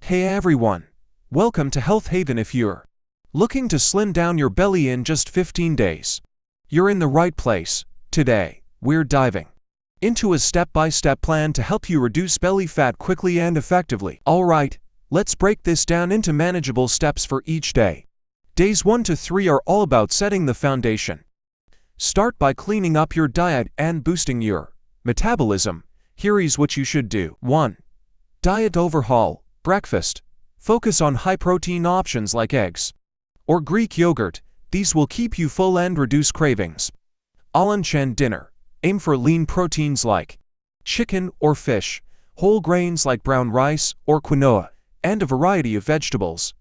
Hey everyone! Welcome to Health Haven. If you're looking to slim down your belly in just 15 days, you're in the right place. Today, we're diving into a step-by-step plan to help you reduce belly fat quickly and effectively. Alright, let's break this down into manageable steps for each day. Days 1 to 3 are all about setting the foundation. Start by cleaning up your diet and boosting your metabolism. Here is what you should do. 1. Diet overhaul. Breakfast. Focus on high-protein options like eggs or Greek yogurt. These will keep you full and reduce cravings. Lunch and dinner. Aim for lean proteins like chicken or fish, whole grains like brown rice or quinoa, and a variety of vegetables.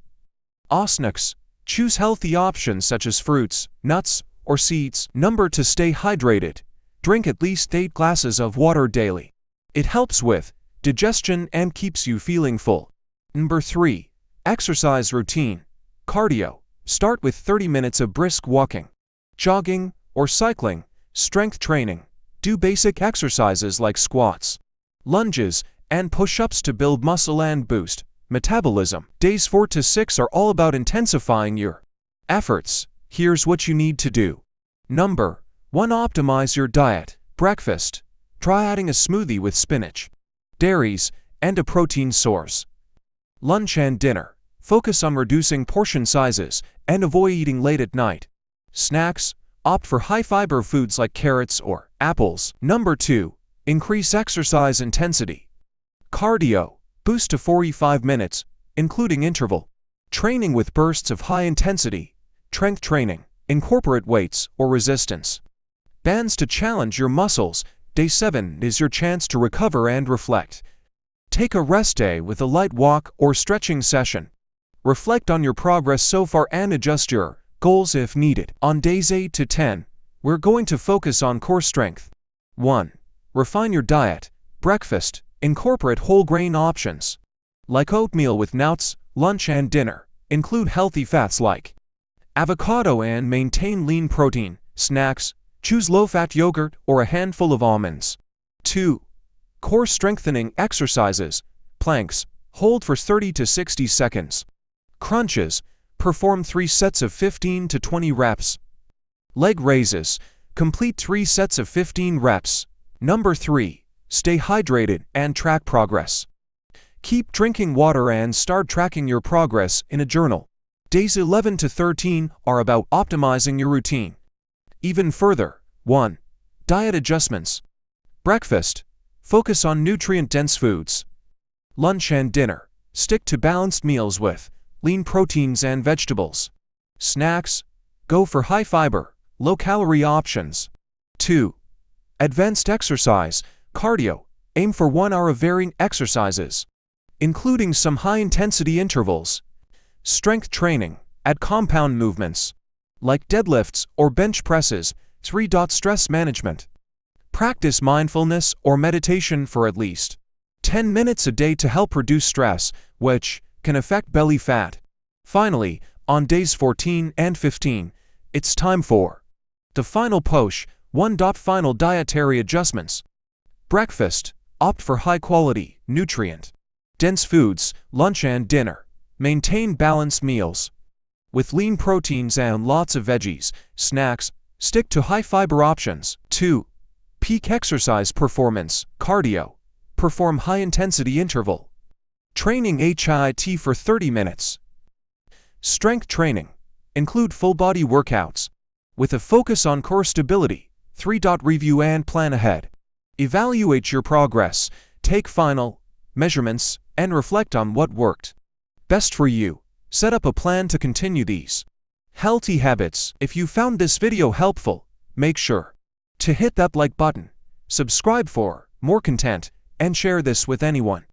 Snacks. Choose healthy options such as fruits, nuts, or seeds. 2. Stay hydrated. Drink at least 8 glasses of water daily. It helps with digestion and keeps you feeling full. 3. Exercise routine. Cardio. Start with 30 minutes of brisk walking, jogging, or cycling. Strength training. Do basic exercises like squats, lunges, and push-ups to build muscle and boost metabolism. Days 4 to 6 are all about intensifying your efforts. Here's what you need to do. 1. Optimize your diet. Breakfast. Try adding a smoothie with spinach, dairies, and a protein source. Lunch and dinner. Focus on reducing portion sizes and avoid eating late at night. Snacks. Opt for high-fiber foods like carrots or apples. 2. Increase exercise intensity. Cardio. Boost to 45 minutes, including interval training with bursts of high-intensity. Strength training. Incorporate weights or resistance bands to challenge your muscles. Day 7 is your chance to recover and reflect. Take a rest day with a light walk or stretching session. Reflect on your progress so far and adjust your goals if needed. On days 8 to 10, we're going to focus on core strength. 1. Refine your diet. Breakfast. Incorporate whole grain options like oatmeal with nuts. Lunch and dinner. Include healthy fats like avocado and maintain lean protein. Snacks. Choose low-fat yogurt or a handful of almonds. 2. Core strengthening exercises. Planks. Hold for 30 to 60 seconds. Crunches. Perform 3 sets of 15 to 20 reps. Leg raises. Complete 3 sets of 15 reps. 3. Stay hydrated and track progress. Keep drinking water and start tracking your progress in a journal. Days 11 to 13 are about optimizing your routine even further. 1. Diet adjustments. Breakfast. Focus on nutrient-dense foods. Lunch and dinner. Stick to balanced meals with lean proteins and vegetables. Snacks. Go for high-fiber, low-calorie options. 2. Advanced exercise. Cardio. Aim for 1 hour of varying exercises, including some high-intensity intervals. Strength training. Add compound movements like deadlifts or bench presses. 3. Stress management. Practice mindfulness or meditation for at least 10 minutes a day to help reduce stress, which can affect belly fat. Finally, on days 14 and 15, it's time for the final push. 1. Final dietary adjustments. Breakfast. Opt for high-quality, nutrient-dense foods. Lunch and dinner. Maintain balanced meals with lean proteins and lots of veggies. Snacks. Stick to high-fiber options. 2. Peak exercise performance. Cardio. Perform high-intensity interval training HIIT for 30 minutes. Strength training. Include full-body workouts with a focus on core stability. 3. Review and plan ahead. Evaluate your progress, take final measurements, and reflect on what worked best for you. Set up a plan to continue these healthy habits. If you found this video helpful, make sure to hit that like button, subscribe for more content, and share this with anyone